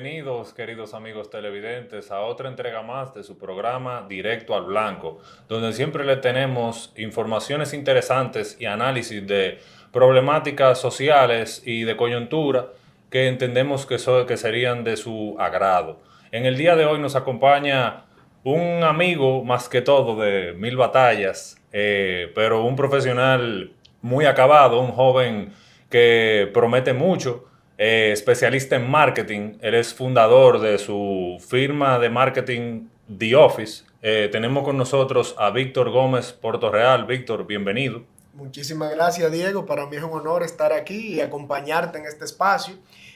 bienvenidos, queridos amigos televidentes, a otra entrega más de su programa Directo al Blanco, donde siempre le tenemos informaciones interesantes y análisis de problemáticas sociales y de coyuntura que entendemos que serían de su agrado. En el día de hoy nos acompaña un amigo más que todo de mil batallas, pero un profesional muy acabado, un joven que promete mucho, especialista en marketing. Él es fundador de su firma de marketing The Office. Tenemos con nosotros a Víctor Gómez Portorreal. Víctor, bienvenido. Muchísimas gracias, Diego. Para mí es un honor estar aquí y acompañarte en este espacio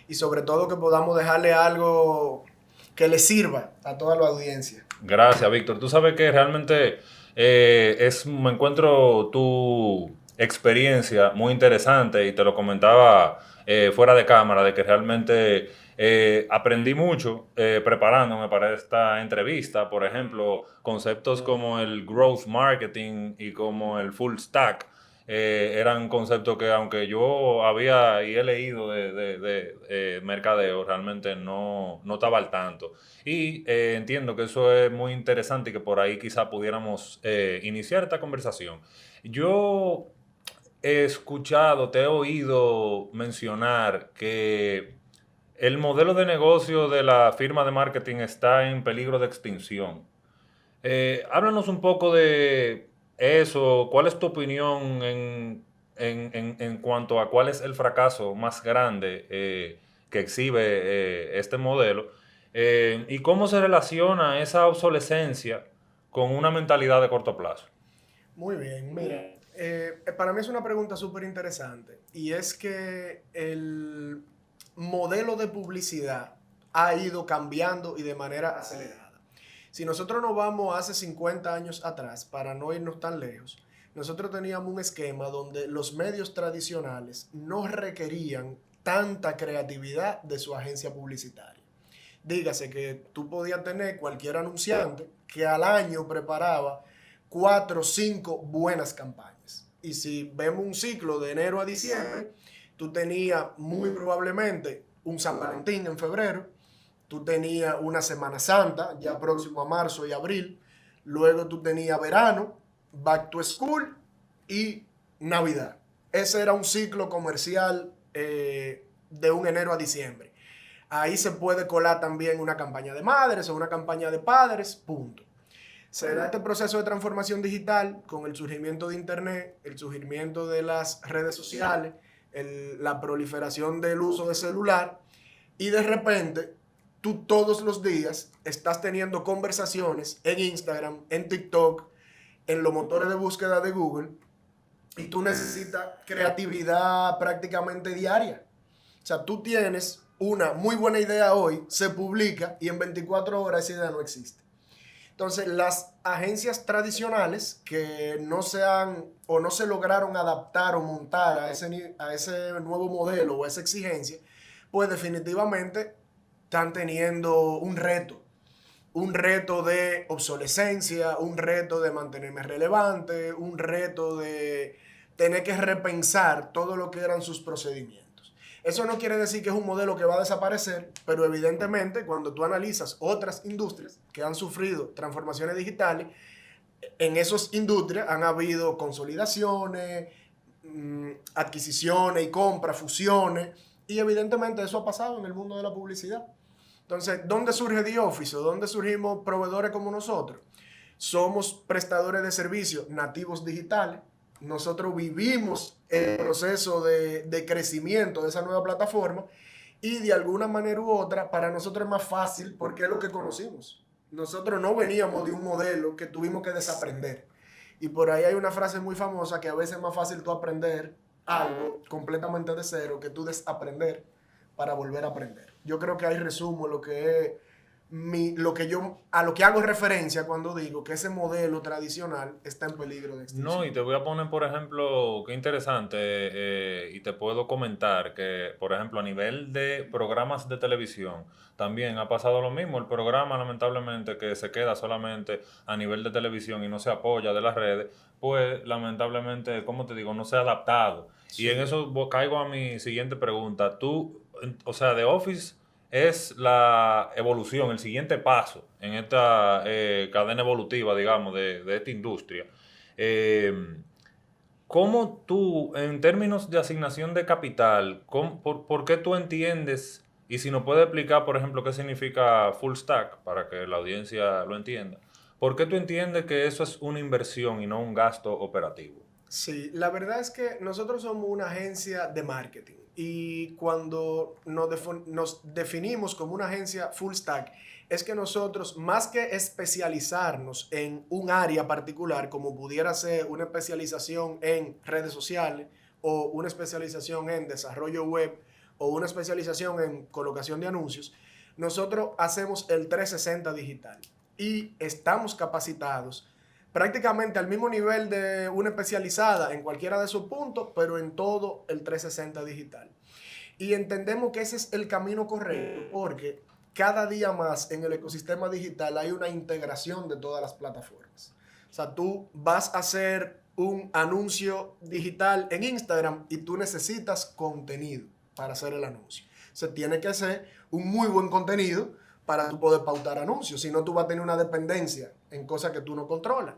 y sobre todo que podamos dejarle algo que le sirva a toda la audiencia. Gracias, Víctor. Tú sabes que realmente me encuentro tu experiencia muy interesante y te lo comentaba fuera de cámara, de que realmente aprendí mucho preparándome para esta entrevista. Por ejemplo, conceptos como el growth marketing y como el full stack. Eran conceptos que aunque yo había y he leído de mercadeo, realmente no estaba al tanto. Y entiendo que eso es muy interesante y que por ahí quizá pudiéramos iniciar esta conversación. Yo he escuchado, te he oído mencionar que el modelo de negocio de la firma de marketing está en peligro de extinción. Háblanos un poco de eso. ¿Cuál es tu opinión en cuanto a cuál es el fracaso más grande que exhibe este modelo? ¿Y cómo se relaciona esa obsolescencia con una mentalidad de corto plazo? Muy bien, mira, para mí es una pregunta súper interesante y es que el modelo de publicidad ha ido cambiando y de manera acelerada. Si nosotros nos vamos hace 50 años atrás, para no irnos tan lejos, nosotros teníamos un esquema donde los medios tradicionales no requerían tanta creatividad de su agencia publicitaria. Dígase que tú podías tener cualquier anunciante que al año preparaba 4 o 5 buenas campañas. Y si vemos un ciclo de enero a diciembre, tú tenías muy probablemente un San Valentín en febrero, tú tenías una Semana Santa, ya próximo a marzo y abril, luego tú tenías verano, back to school y Navidad. Ese era un ciclo comercial de un enero a diciembre. Ahí se puede colar también una campaña de madres o una campaña de padres, punto. Se da este proceso de transformación digital con el surgimiento de Internet, el surgimiento de las redes sociales, la proliferación del uso de celular y de repente tú todos los días estás teniendo conversaciones en Instagram, en TikTok, en los motores de búsqueda de Google y tú necesitas creatividad prácticamente diaria. O sea, tú tienes una muy buena idea hoy, se publica y en 24 horas esa idea no existe. Entonces, las agencias tradicionales que no se han o no se lograron adaptar o montar a ese nuevo modelo o a esa exigencia, pues definitivamente están teniendo un reto de obsolescencia, un reto de mantenerme relevante, un reto de tener que repensar todo lo que eran sus procedimientos. Eso no quiere decir que es un modelo que va a desaparecer, pero evidentemente cuando tú analizas otras industrias que han sufrido transformaciones digitales, en esas industrias han habido consolidaciones, adquisiciones y compras, fusiones, y evidentemente eso ha pasado en el mundo de la publicidad. Entonces, ¿dónde surge The Office? ¿Dónde surgimos proveedores como nosotros? Somos prestadores de servicios nativos digitales. Nosotros vivimos el proceso de crecimiento de esa nueva plataforma y de alguna manera u otra para nosotros es más fácil porque es lo que conocimos. Nosotros no veníamos de un modelo que tuvimos que desaprender. Y por ahí hay una frase muy famosa que a veces es más fácil tú aprender algo completamente de cero que tú desaprender para volver a aprender. Yo creo que ahí resumo lo que es a lo que hago referencia cuando digo que ese modelo tradicional está en peligro de No, extinción. y te voy a poner, por ejemplo, qué interesante, y te puedo comentar que, por ejemplo, a nivel de programas de televisión, también ha pasado lo mismo. El programa, lamentablemente, que se queda solamente a nivel de televisión y no se apoya de las redes, pues, lamentablemente, como te digo, no se ha adaptado. Y en Sí. eso caigo a mi siguiente pregunta. Tú, o sea, The Office es la evolución, el siguiente paso en esta cadena evolutiva, digamos, de esta industria. Eh, ¿Cómo tú, en términos de asignación de capital, por qué tú entiendes, y si nos puedes explicar, por ejemplo, qué significa full stack, para que la audiencia lo entienda, por qué tú entiendes que eso es una inversión y no un gasto operativo? Sí, la verdad es que nosotros somos una agencia de marketing y cuando nos definimos como una agencia full stack, es que nosotros, más que especializarnos en un área particular, como pudiera ser una especialización en redes sociales o una especialización en desarrollo web o una especialización en colocación de anuncios, nosotros hacemos el 360 digital y estamos capacitados prácticamente al mismo nivel de una especializada en cualquiera de esos puntos, pero en todo el 360 digital. Y entendemos que ese es el camino correcto porque cada día más en el ecosistema digital hay una integración de todas las plataformas. O sea, tú vas a hacer un anuncio digital en Instagram y tú necesitas contenido para hacer el anuncio. O sea, tiene que ser un muy buen contenido para tú poder pautar anuncios. Si no, tú vas a tener una dependencia en cosas que tú no controlas.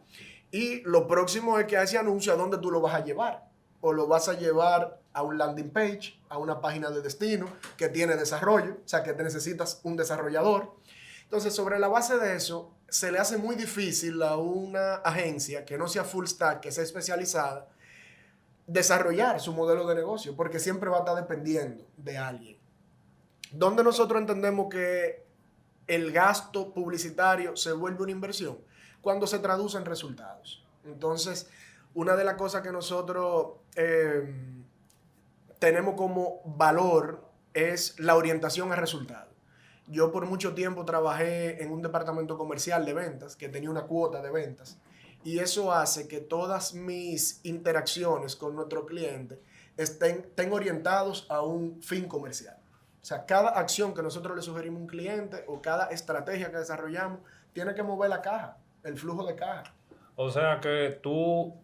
Y lo próximo es que a ese anuncio, ¿a dónde tú lo vas a llevar? O lo vas a llevar a un landing page, a una página de destino que tiene desarrollo, o sea, que te necesitas un desarrollador. Entonces, sobre la base de eso, se le hace muy difícil a una agencia que no sea full stack, que sea especializada, desarrollar su modelo de negocio, porque siempre va a estar dependiendo de alguien. ¿Dónde nosotros entendemos que el gasto publicitario se vuelve una inversión? Cuando se traduce en resultados. Entonces, una de las cosas que nosotros tenemos como valor es la orientación a resultados. Yo por mucho tiempo trabajé en un departamento comercial de ventas que tenía una cuota de ventas y eso hace que todas mis interacciones con nuestro cliente estén orientados a un fin comercial. O sea, cada acción que nosotros le sugerimos a un cliente o cada estrategia que desarrollamos tiene que mover la caja, el flujo de caja. O sea que tú,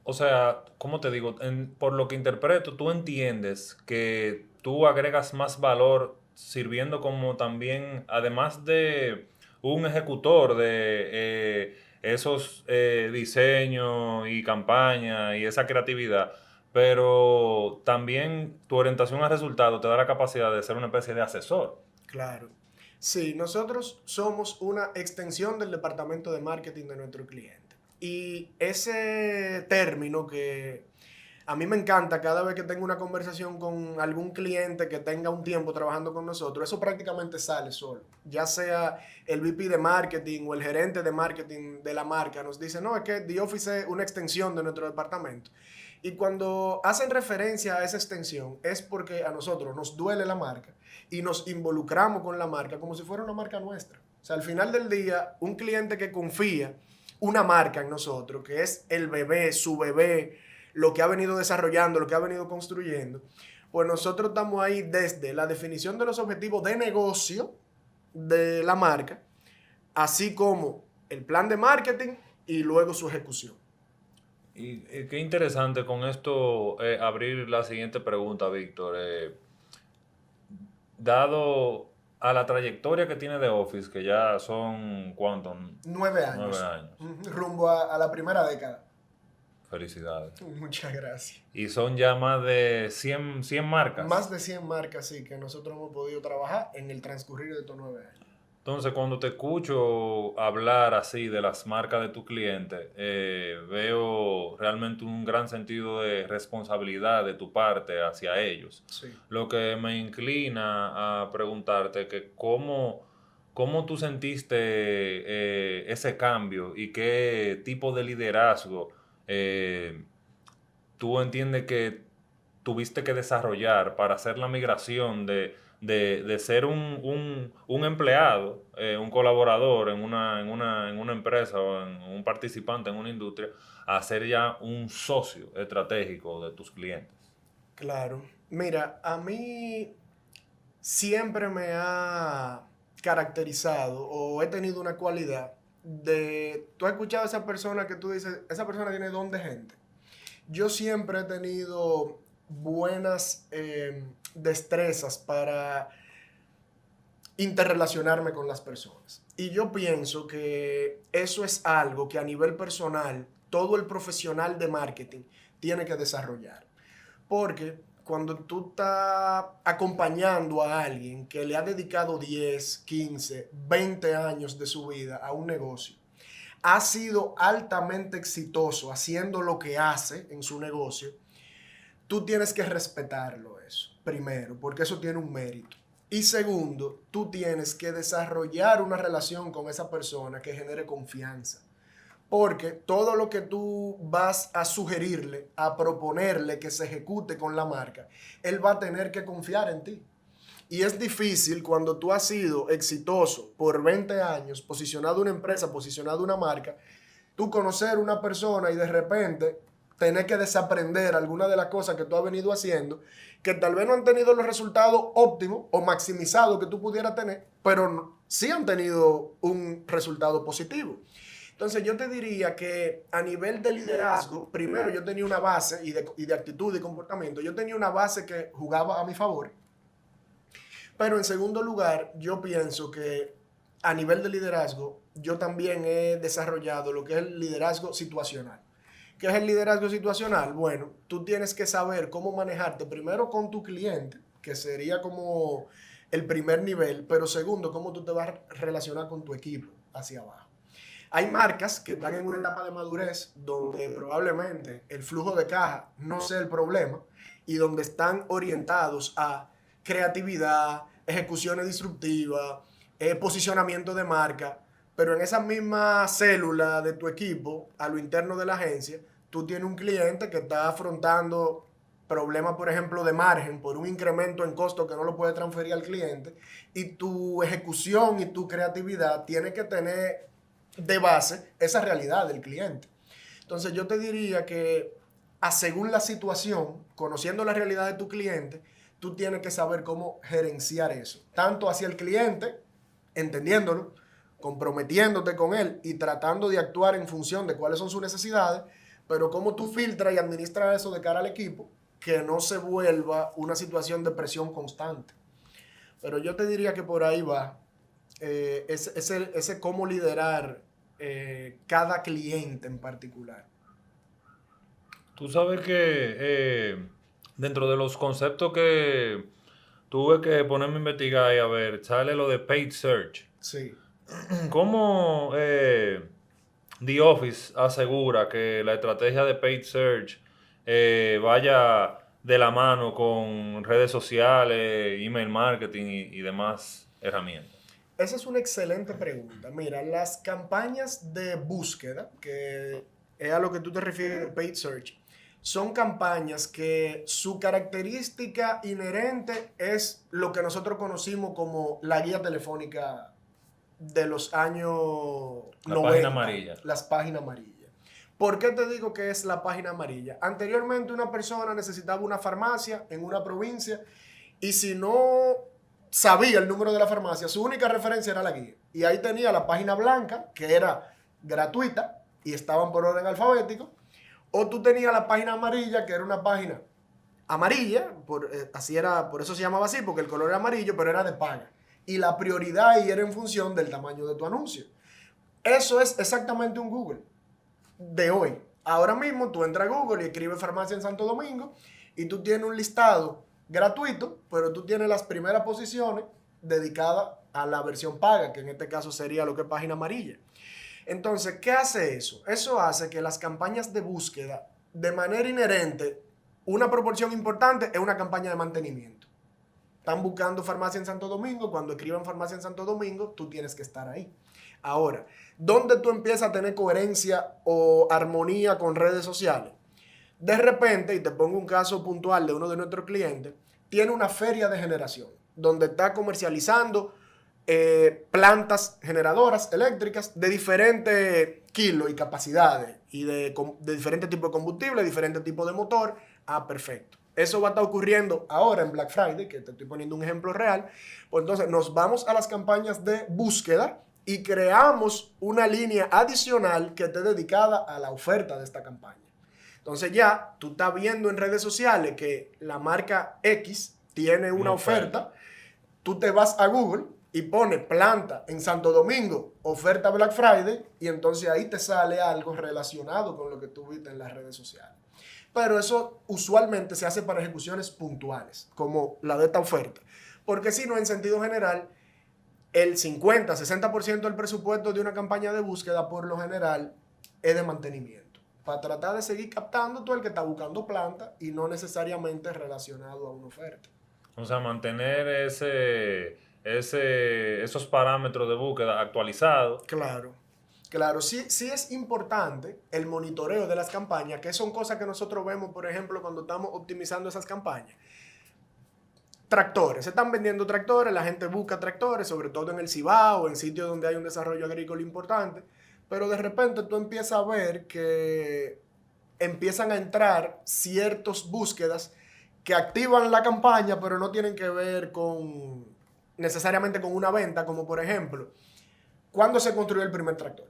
o sea, ¿cómo te digo? Por lo que interpreto, tú entiendes que tú agregas más valor sirviendo como también, además de un ejecutor de esos diseños y campañas y esa creatividad, pero también tu orientación al resultado te da la capacidad de ser una especie de asesor. Claro. Sí, nosotros somos una extensión del departamento de marketing de nuestro cliente. Y ese término que a mí me encanta cada vez que tengo una conversación con algún cliente que tenga un tiempo trabajando con nosotros, eso prácticamente sale solo. Ya sea el VP de marketing o el gerente de marketing de la marca nos dice, no, es que The Office es una extensión de nuestro departamento. Y cuando hacen referencia a esa extensión es porque a nosotros nos duele la marca y nos involucramos con la marca como si fuera una marca nuestra. O sea, al final del día, un cliente que confía una marca en nosotros, que es el bebé, su bebé, lo que ha venido desarrollando, lo que ha venido construyendo, pues nosotros estamos ahí desde la definición de los objetivos de negocio de la marca, así como el plan de marketing y luego su ejecución. Y qué interesante con esto abrir la siguiente pregunta, Víctor. Dado a la trayectoria que tiene The Office, que ya son, ¿cuántos? 9 9 años, años. rumbo a la primera década. Felicidades. Muchas gracias. Y son ya más de 100 Más marcas. de 100 marcas, sí, que nosotros hemos podido trabajar en el transcurrir de estos 9 años. Entonces, cuando te escucho hablar así de las marcas de tu cliente, veo realmente un gran sentido de responsabilidad de tu parte hacia ellos. Sí. Lo que me inclina a preguntarte que cómo tú sentiste ese cambio y qué tipo de liderazgo eh, tú entiendes que tuviste que desarrollar para hacer la migración de ser un empleado, un colaborador en una empresa o en un participante en una industria, a ser ya un socio estratégico de tus clientes? Claro. Mira, a mí siempre me ha caracterizado o he tenido una cualidad de, tú has escuchado a esa persona que tú dices, esa persona tiene don de gente. Yo siempre he tenido buenas destrezas para interrelacionarme con las personas. Y yo pienso que eso es algo que a nivel personal todo el profesional de marketing tiene que desarrollar. Porque cuando tú estás acompañando a alguien que le ha dedicado 10, 15, 20 años de su vida a un negocio, ha sido altamente exitoso haciendo lo que hace en su negocio, tú tienes que respetarlo eso, primero, porque eso tiene un mérito. Y segundo, tú tienes que desarrollar una relación con esa persona que genere confianza. Porque todo lo que tú vas a sugerirle, a proponerle que se ejecute con la marca, él va a tener que confiar en ti. Y es difícil cuando tú has sido exitoso por 20 años, posicionado una empresa, posicionado una marca, tú conocer una persona y de repente tener que desaprender alguna de las cosas que tú has venido haciendo, que tal vez no han tenido los resultados óptimos o maximizados que tú pudieras tener, pero sí han tenido un resultado positivo. Entonces yo te diría que a nivel de liderazgo, primero yo tenía una base y de actitud y comportamiento, yo tenía una base que jugaba a mi favor, pero en segundo lugar yo pienso que a nivel de liderazgo yo también he desarrollado lo que es el liderazgo situacional. ¿Qué es el liderazgo situacional? Bueno, tú tienes que saber cómo manejarte primero con tu cliente, que sería como el primer nivel, pero segundo, cómo tú te vas a relacionar con tu equipo hacia abajo. Hay marcas que están en una etapa de madurez donde probablemente el flujo de caja no sea el problema y donde están orientados a creatividad, ejecuciones disruptivas, posicionamiento de marca, pero en esa misma célula de tu equipo, a lo interno de la agencia, tú tienes un cliente que está afrontando problemas, por ejemplo, de margen por un incremento en costo que no lo puede transferir al cliente, y tu ejecución y tu creatividad tiene que tener de base esa realidad del cliente. Entonces yo te diría que según la situación, conociendo la realidad de tu cliente, tú tienes que saber cómo gerenciar eso, tanto hacia el cliente, entendiéndolo, comprometiéndote con él y tratando de actuar en función de cuáles son sus necesidades, pero cómo tú filtras y administras eso de cara al equipo, que no se vuelva una situación de presión constante. Pero yo te diría que por ahí va ese cómo liderar cada cliente en particular. Tú sabes que dentro de los conceptos que tuve que ponerme a investigar y a ver, sale lo de paid search. Sí. ¿Cómo The Office asegura que la estrategia de paid search vaya de la mano con redes sociales, email marketing y demás herramientas? Esa es una excelente pregunta. Mira, las campañas de búsqueda, que es a lo que tú te refieres de paid search, son campañas que su característica inherente es lo que nosotros conocimos como la guía telefónica de los años 90. Página amarilla. Las páginas amarillas. ¿Por qué te digo que es la página amarilla? Anteriormente una persona necesitaba una farmacia en una provincia y si no sabía el número de la farmacia, su única referencia era la guía. Y ahí tenía la página blanca, que era gratuita y estaban por orden alfabético. O tú tenías la página amarilla, que era una página amarilla, por eso se llamaba así, porque el color era amarillo, pero era de paga. Y la prioridad ahí era en función del tamaño de tu anuncio. Eso es exactamente un Google de hoy. Ahora mismo tú entras a Google y escribes farmacia en Santo Domingo y tú tienes un listado gratuito, pero tú tienes las primeras posiciones dedicadas a la versión paga, que en este caso sería lo que es página amarilla. Entonces, ¿qué hace eso? Eso hace que las campañas de búsqueda, de manera inherente, una proporción importante es una campaña de mantenimiento. Están buscando farmacia en Santo Domingo, cuando escriban farmacia en Santo Domingo, tú tienes que estar ahí. Ahora, ¿dónde tú empiezas a tener coherencia o armonía con redes sociales? De repente, y te pongo un caso puntual de uno de nuestros clientes, tiene una feria de generación, donde está comercializando plantas generadoras eléctricas de diferentes kilos y capacidades y de diferentes tipos de combustible, diferentes tipos de motor. Perfecto. Eso va a estar ocurriendo ahora en Black Friday, que te estoy poniendo un ejemplo real. Pues entonces nos vamos a las campañas de búsqueda y creamos una línea adicional que esté dedicada a la oferta de esta campaña. Entonces ya tú estás viendo en redes sociales que la marca X tiene una oferta. Tú te vas a Google y pone planta en Santo Domingo, oferta Black Friday, y entonces ahí te sale algo relacionado con lo que tú viste en las redes sociales. Pero eso usualmente se hace para ejecuciones puntuales, como la de esta oferta. Porque si no, en sentido general, el 50-60% del presupuesto de una campaña de búsqueda, por lo general, es de mantenimiento. Para tratar de seguir captando todo el que está buscando planta y no necesariamente relacionado a una oferta. O sea, mantener esos parámetros de búsqueda actualizados. Claro, claro. Sí, sí es importante el monitoreo de las campañas, que son cosas que nosotros vemos, por ejemplo, cuando estamos optimizando esas campañas. Tractores, se están vendiendo tractores, la gente busca tractores, sobre todo en el Cibao, en sitios donde hay un desarrollo agrícola importante, pero de repente tú empiezas a ver que empiezan a entrar ciertas búsquedas que activan la campaña, pero no tienen que ver con necesariamente con una venta, como por ejemplo, ¿cuándo se construyó el primer tractor?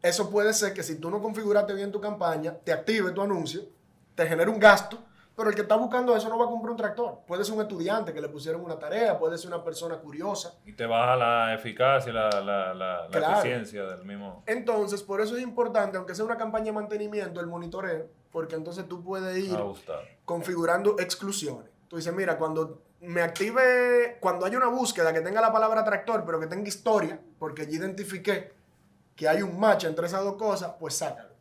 Eso puede ser que si tú no configuraste bien tu campaña, te active tu anuncio, te genere un gasto, pero el que está buscando eso no va a comprar un tractor. Puede ser un estudiante que le pusieron una tarea, puede ser una persona curiosa. Y te baja la eficacia y la Claro. eficiencia del mismo. Entonces, por eso es importante, aunque sea una campaña de mantenimiento, el monitoreo, porque entonces tú puedes ir configurando exclusiones. Tú dices, mira, cuando me active, cuando haya una búsqueda que tenga la palabra tractor, pero que tenga historia, porque ya identifiqué que hay un match entre esas dos cosas, pues sácalo.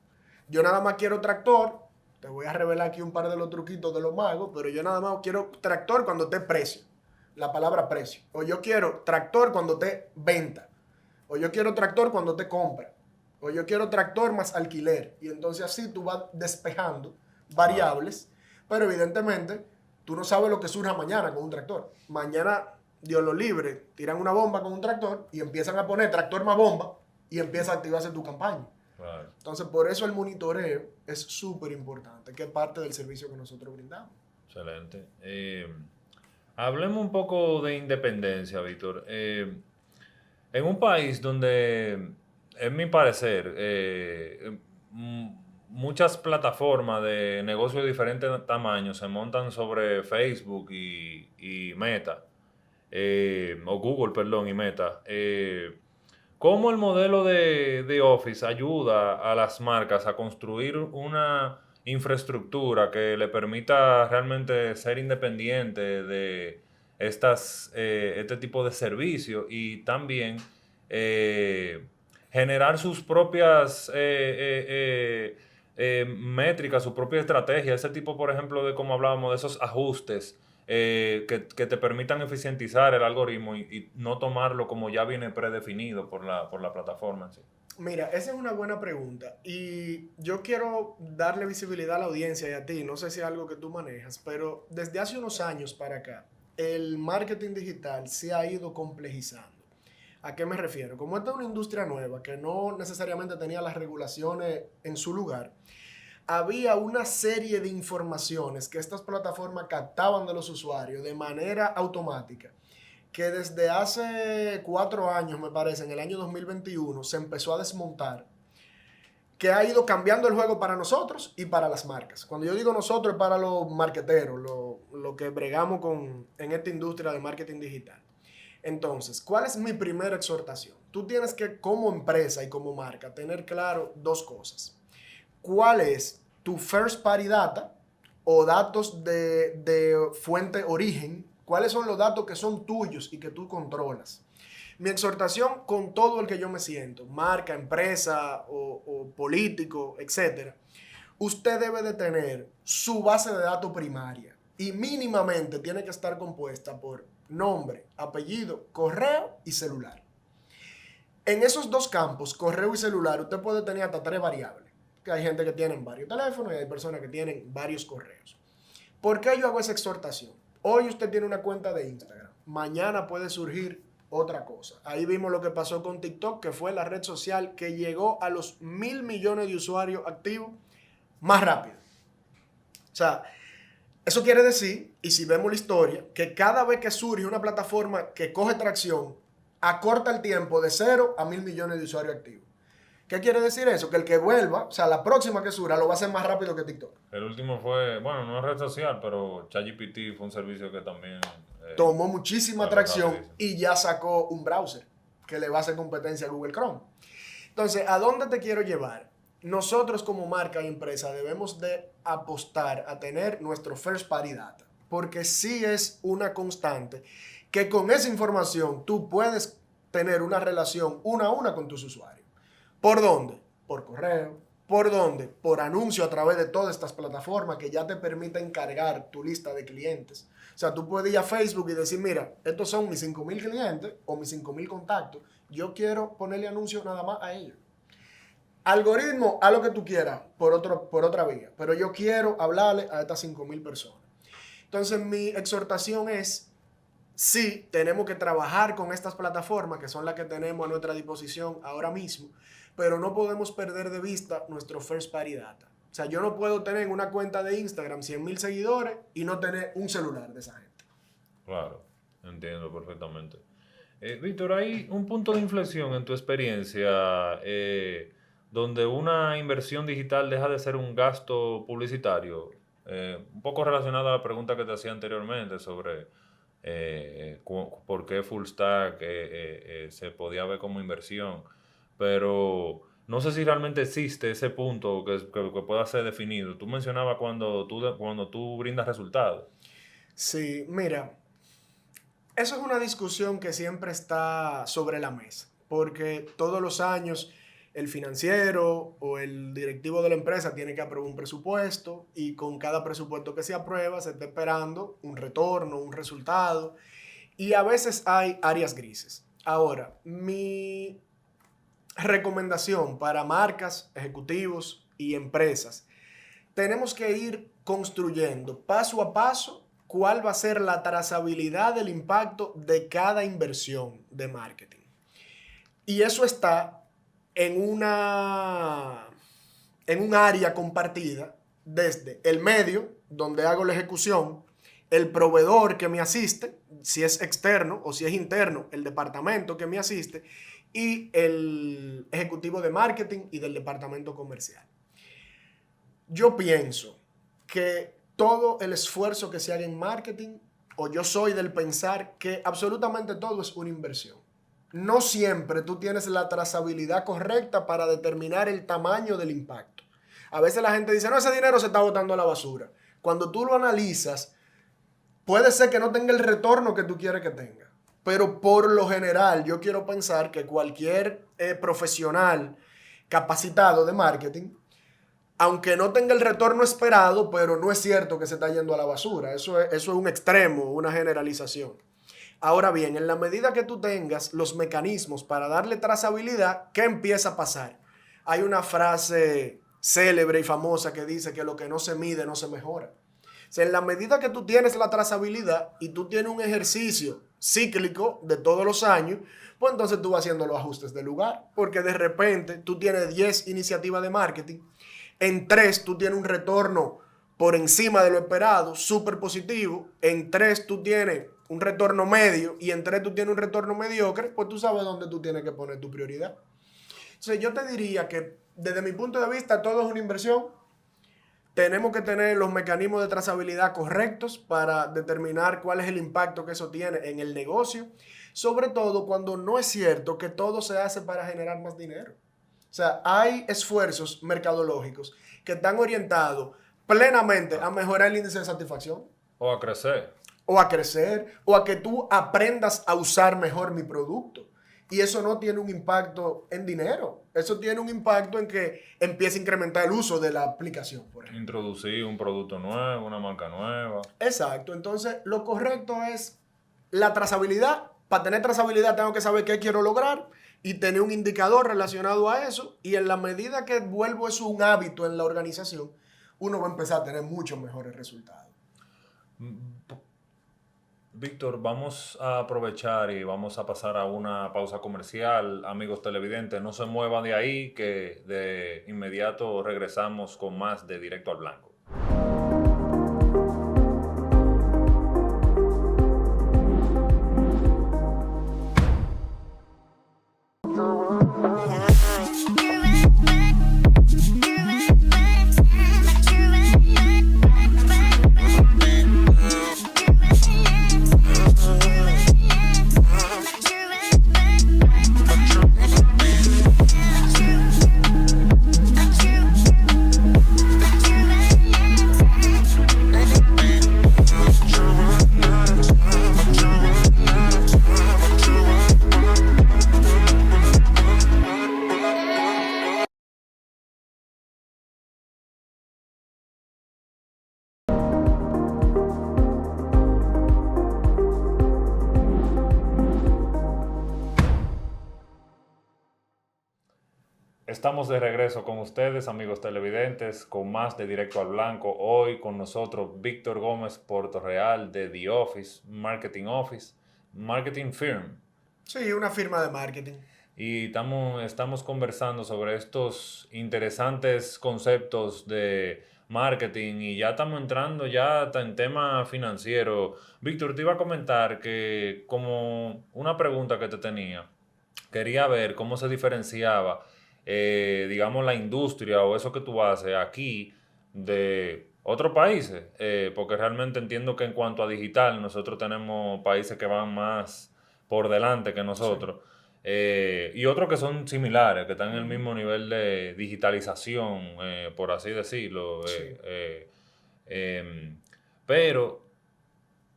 Yo nada más quiero tractor. Te voy a revelar aquí un par de los truquitos de los magos, pero yo nada más quiero tractor cuando esté precio. La palabra precio. O yo quiero tractor cuando esté venta. O yo quiero tractor cuando esté compra. O yo quiero tractor más alquiler. Y entonces así tú vas despejando variables, pero evidentemente tú no sabes lo que surja mañana con un tractor. Mañana, Dios lo libre, tiran una bomba con un tractor y empiezan a poner tractor más bomba y empieza a activarse tu campaña. Claro. Entonces, por eso el monitoreo es súper importante, que es parte del servicio que nosotros brindamos. Excelente. Hablemos un poco de independencia, Víctor. En un país donde, en mi parecer, muchas plataformas de negocios de diferentes tamaños se montan sobre Facebook y Meta, o Google, perdón, y Meta. ¿Cómo el modelo de Office ayuda a las marcas a construir una infraestructura que le permita realmente ser independiente de este tipo de servicios y también generar sus propias métricas, su propia estrategia? Ese tipo, por ejemplo, de como hablábamos, de esos ajustes que te permitan eficientizar el algoritmo y no tomarlo como ya viene predefinido por la plataforma en sí. Mira, esa es una buena pregunta y yo quiero darle visibilidad a la audiencia y a ti, no sé si es algo que tú manejas, pero desde hace unos años para acá, el marketing digital se ha ido complejizando. ¿A qué me refiero? Como esta es una industria nueva que no necesariamente tenía las regulaciones en su lugar, había una serie de informaciones que estas plataformas captaban de los usuarios de manera automática, que desde hace 4 años, me parece, en el año 2021, se empezó a desmontar, que ha ido cambiando el juego para nosotros y para las marcas. Cuando yo digo nosotros, es para los marqueteros, lo que bregamos en esta industria de marketing digital. Entonces, ¿cuál es mi primera exhortación? Tú tienes que, como empresa y como marca, tener claro 2 cosas. ¿Cuál es tu first party data o datos de fuente origen? ¿Cuáles son los datos que son tuyos y que tú controlas? Mi exhortación con todo el que yo me siento, marca, empresa o político, etc. Usted debe de tener su base de datos primaria y mínimamente tiene que estar compuesta por nombre, apellido, correo y celular. En esos 2 campos, correo y celular, usted puede tener hasta 3 variables. Que hay gente que tiene varios teléfonos y hay personas que tienen varios correos. ¿Por qué yo hago esa exhortación? Hoy usted tiene una cuenta de Instagram. Mañana puede surgir otra cosa. Ahí vimos lo que pasó con TikTok, que fue la red social que llegó a los 1.000 millones de usuarios activos más rápido. O sea, eso quiere decir, y si vemos la historia, que cada vez que surge una plataforma que coge tracción, acorta el tiempo de 0 a 1.000 millones de usuarios activos. ¿Qué quiere decir eso? Que el que vuelva, o sea, la próxima que suba lo va a hacer más rápido que TikTok. El último fue, bueno, no es red social, pero ChatGPT fue un servicio que también... tomó muchísima atracción y ya sacó un browser que le va a hacer competencia a Google Chrome. Entonces, ¿a dónde te quiero llevar? Nosotros como marca y empresa debemos de apostar a tener nuestro first party data, porque sí es una constante que con esa información tú puedes tener una relación una a una con tus usuarios. ¿Por dónde? Por correo. ¿Por dónde? Por anuncio a través de todas estas plataformas que ya te permiten cargar tu lista de clientes. O sea, tú puedes ir a Facebook y decir, mira, estos son mis 5,000 clientes o mis 5,000 contactos. Yo quiero ponerle anuncios nada más a ellos. Algoritmo, haz lo que tú quieras por otra vía, pero yo quiero hablarle a estas 5,000 personas. Entonces, mi exhortación es, sí, tenemos que trabajar con estas plataformas que son las que tenemos a nuestra disposición ahora mismo, pero no podemos perder de vista nuestro first party data. O sea, yo no puedo tener en una cuenta de Instagram 100,000 seguidores y no tener un celular de esa gente. Claro, entiendo perfectamente. Víctor, ¿hay un punto de inflexión en tu experiencia donde una inversión digital deja de ser un gasto publicitario? Un poco relacionado a la pregunta que te hacía anteriormente sobre por qué full stack se podía ver como inversión, pero no sé si realmente existe ese punto que pueda ser definido. Tú mencionabas cuando tú brindas resultados. Sí, mira, eso es una discusión que siempre está sobre la mesa, porque todos los años el financiero o el directivo de la empresa tiene que aprobar un presupuesto y con cada presupuesto que se aprueba se está esperando un retorno, un resultado, y a veces hay áreas grises. Ahora, mi recomendación para marcas, ejecutivos y empresas, tenemos que ir construyendo paso a paso cuál va a ser la trazabilidad del impacto de cada inversión de marketing. Y eso está en un área compartida desde el medio, donde hago la ejecución, el proveedor que me asiste, si es externo o si es interno, el departamento que me asiste, y el ejecutivo de marketing y del departamento comercial. Yo pienso que todo el esfuerzo que se haga en marketing, o yo soy del pensar que absolutamente todo es una inversión. No siempre tú tienes la trazabilidad correcta para determinar el tamaño del impacto. A veces la gente dice, no, ese dinero se está botando a la basura. Cuando tú lo analizas, puede ser que no tenga el retorno que tú quieres que tenga. Pero por lo general, yo quiero pensar que cualquier profesional capacitado de marketing, aunque no tenga el retorno esperado, pero no es cierto que se está yendo a la basura. Eso es un extremo, una generalización. Ahora bien, en la medida que tú tengas los mecanismos para darle trazabilidad, ¿qué empieza a pasar? Hay una frase célebre y famosa que dice que lo que no se mide no se mejora. O sea, en la medida que tú tienes la trazabilidad y tú tienes un ejercicio cíclico de todos los años, pues entonces tú vas haciendo los ajustes del lugar. Porque de repente tú tienes 10 iniciativas de marketing, en 3 tú tienes un retorno por encima de lo esperado, súper positivo, en 3 tú tienes un retorno medio y en 3 tú tienes un retorno mediocre, pues tú sabes dónde tú tienes que poner tu prioridad. Entonces yo te diría que desde mi punto de vista todo es una inversión. Tenemos que tener los mecanismos de trazabilidad correctos para determinar cuál es el impacto que eso tiene en el negocio, sobre todo cuando no es cierto que todo se hace para generar más dinero. O sea, hay esfuerzos mercadológicos que están orientados plenamente a mejorar el índice de satisfacción. O a crecer. O a crecer, o a que tú aprendas a usar mejor mi producto. Y eso no tiene un impacto en dinero. Eso tiene un impacto en que empieza a incrementar el uso de la aplicación, por ejemplo. Introducir un producto nuevo, una marca nueva. Exacto. Entonces, lo correcto es la trazabilidad. Para tener trazabilidad tengo que saber qué quiero lograr y tener un indicador relacionado a eso. Y en la medida que vuelvo eso un hábito en la organización, uno va a empezar a tener muchos mejores resultados. Víctor, vamos a aprovechar y vamos a pasar a una pausa comercial. Amigos televidentes, no se muevan de ahí, que de inmediato regresamos con más de Directo al Blanco. Estamos de regreso con ustedes, amigos televidentes, con más de Directo al Blanco. Hoy con nosotros Víctor Gómez Portorreal de The Office, Marketing Firm. Sí, una firma de marketing. Y estamos conversando sobre estos interesantes conceptos de marketing y ya estamos entrando ya hasta en tema financiero. Víctor, te iba a comentar que como una pregunta que te tenía, quería ver cómo se diferenciaba, digamos, la industria o eso que tú haces aquí de otros países, porque realmente entiendo que en cuanto a digital, nosotros tenemos países que van más por delante que Sí. nosotros, y otros que son similares, que están en el Ujú. mismo nivel de digitalización, por así decirlo. Sí. Em, pero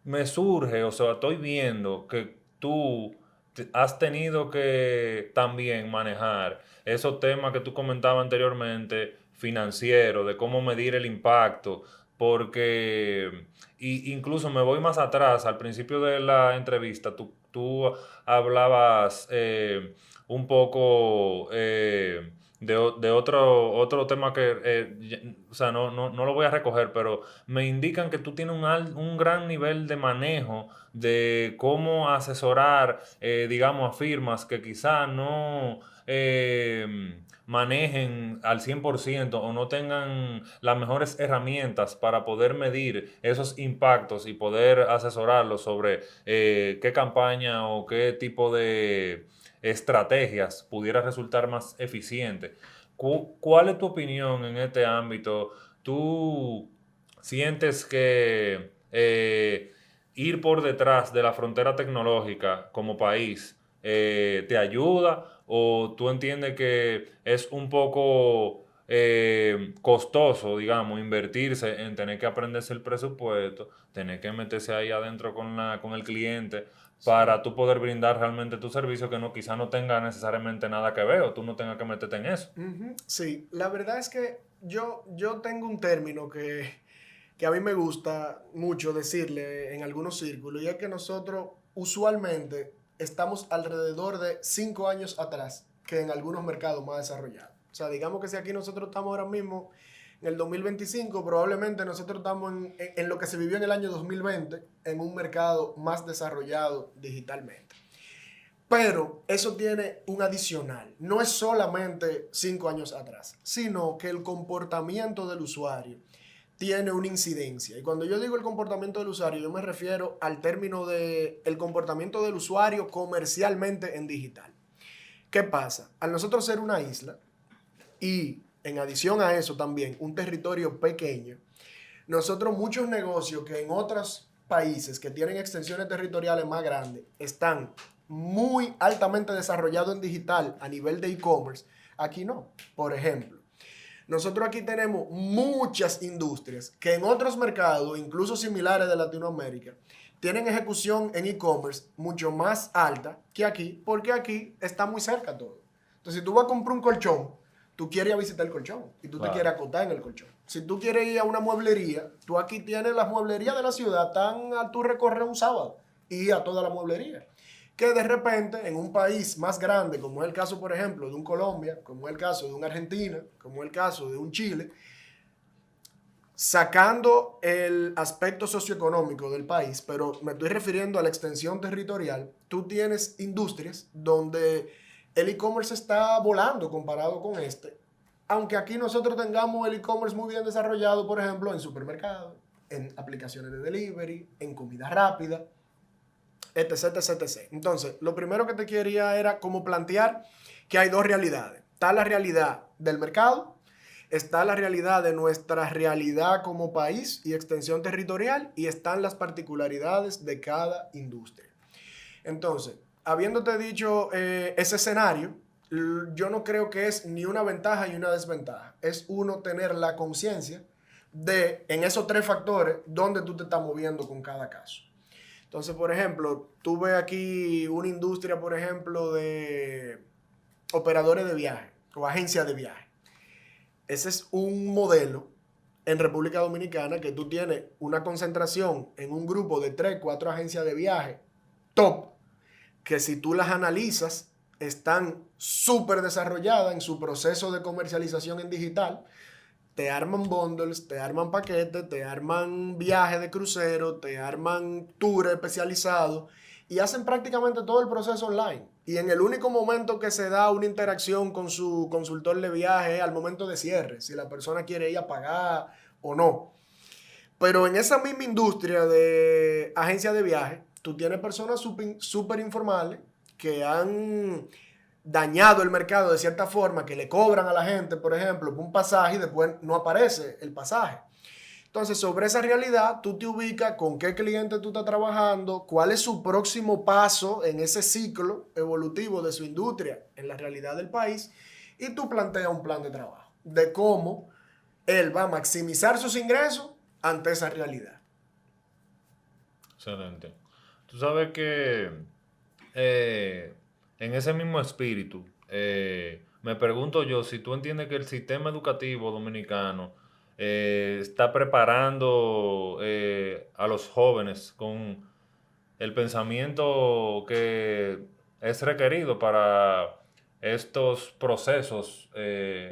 me surge, o sea, estoy viendo que tú has tenido que también manejar esos temas que tú comentabas anteriormente, financieros, de cómo medir el impacto, porque incluso me voy más atrás, al principio de la entrevista, tú hablabas un poco de otro tema que, o sea, no lo voy a recoger, pero me indican que tú tienes un gran nivel de manejo de cómo asesorar, digamos, a firmas que quizá no manejen al 100% o no tengan las mejores herramientas para poder medir esos impactos y poder asesorarlos sobre qué campaña o qué tipo de estrategias pudiera resultar más eficiente. ¿Cuál es tu opinión en este ámbito? ¿Tú sientes que ir por detrás de la frontera tecnológica como país te ayuda o tú entiendes que es un poco costoso, digamos, invertirse en tener que aprenderse el presupuesto, tener que meterse ahí adentro con el cliente Sí. para tú poder brindar realmente tu servicio que no, quizá no tenga necesariamente nada que ver o tú no tengas que meterte en eso? Ujú. Sí, la verdad es que yo tengo un término que a mí me gusta mucho decirle en algunos círculos, y es que nosotros usualmente estamos alrededor de 5 años atrás que en algunos mercados más desarrollados. O sea, digamos que si aquí nosotros estamos ahora mismo en el 2025, probablemente nosotros estamos en lo que se vivió en el año 2020, en un mercado más desarrollado digitalmente. Pero eso tiene un adicional. No es solamente 5 años atrás, sino que el comportamiento del usuario tiene una incidencia. Y cuando yo digo el comportamiento del usuario, yo me refiero al término de el comportamiento del usuario comercialmente en digital. ¿Qué pasa? Al nosotros ser una isla y en adición a eso también un territorio pequeño, nosotros muchos negocios que en otros países que tienen extensiones territoriales más grandes están muy altamente desarrollados en digital a nivel de e-commerce, aquí no. Por ejemplo, nosotros aquí tenemos muchas industrias que en otros mercados, incluso similares de Latinoamérica, tienen ejecución en e-commerce mucho más alta que aquí, porque aquí está muy cerca todo. Entonces, si tú vas a comprar un colchón, tú quieres ir a visitar el colchón y tú te Claro. quieres acotar en el colchón. Si tú quieres ir a una mueblería, tú aquí tienes las mueblerías de la ciudad, están a tu recorrer un sábado y a toda la mueblería. Que de repente en un país más grande, como es el caso, por ejemplo, de un Colombia, como es el caso de un Argentina, como es el caso de un Chile, sacando el aspecto socioeconómico del país, pero me estoy refiriendo a la extensión territorial, tú tienes industrias donde el e-commerce está volando comparado con este, aunque aquí nosotros tengamos el e-commerce muy bien desarrollado, por ejemplo, en supermercados, en aplicaciones de delivery, en comida rápida, etc, etc, etc. Entonces, lo primero que te quería era como plantear que hay dos realidades. Está la realidad del mercado, está la realidad de nuestra realidad como país y extensión territorial, y están las particularidades de cada industria. Entonces, habiéndote dicho ese escenario, yo no creo que es ni una ventaja ni una desventaja. Es uno tener la conciencia de, en esos tres factores, dónde tú te estás moviendo con cada caso. Entonces, por ejemplo, tuve aquí una industria, por ejemplo, de operadores de viaje o agencias de viaje. Ese es un modelo en República Dominicana que tú tienes una concentración en un grupo de 3, 4 agencias de viaje top, que si tú las analizas están súper desarrolladas en su proceso de comercialización en digital. Te arman bundles, te arman paquetes, te arman viajes de crucero, te arman tours especializados y hacen prácticamente todo el proceso online. Y en el único momento que se da una interacción con su consultor de viaje es al momento de cierre, si la persona quiere ir a pagar o no. Pero en esa misma industria de agencia de viaje, tú tienes personas súper informales que han dañado el mercado de cierta forma, que le cobran a la gente, por ejemplo, un pasaje y después no aparece el pasaje. Entonces, sobre esa realidad, tú te ubicas con qué cliente tú estás trabajando, cuál es su próximo paso en ese ciclo evolutivo de su industria en la realidad del país, y tú planteas un plan de trabajo de cómo él va a maximizar sus ingresos ante esa realidad. Excelente. Tú sabes que en ese mismo espíritu, me pregunto yo si tú entiendes que el sistema educativo dominicano está preparando a los jóvenes con el pensamiento que es requerido para estos procesos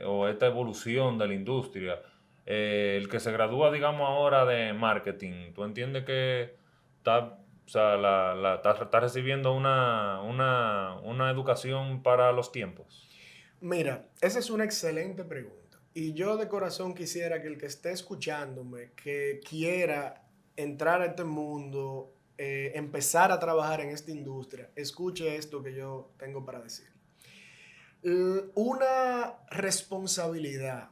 o esta evolución de la industria. El que se gradúa, digamos, ahora de marketing, ¿tú entiendes que está, o sea, está recibiendo una educación para los tiempos? Mira, esa es una excelente pregunta. Y yo de corazón quisiera que el que esté escuchándome, que quiera entrar a este mundo, empezar a trabajar en esta industria, escuche esto que yo tengo para decir. Una responsabilidad,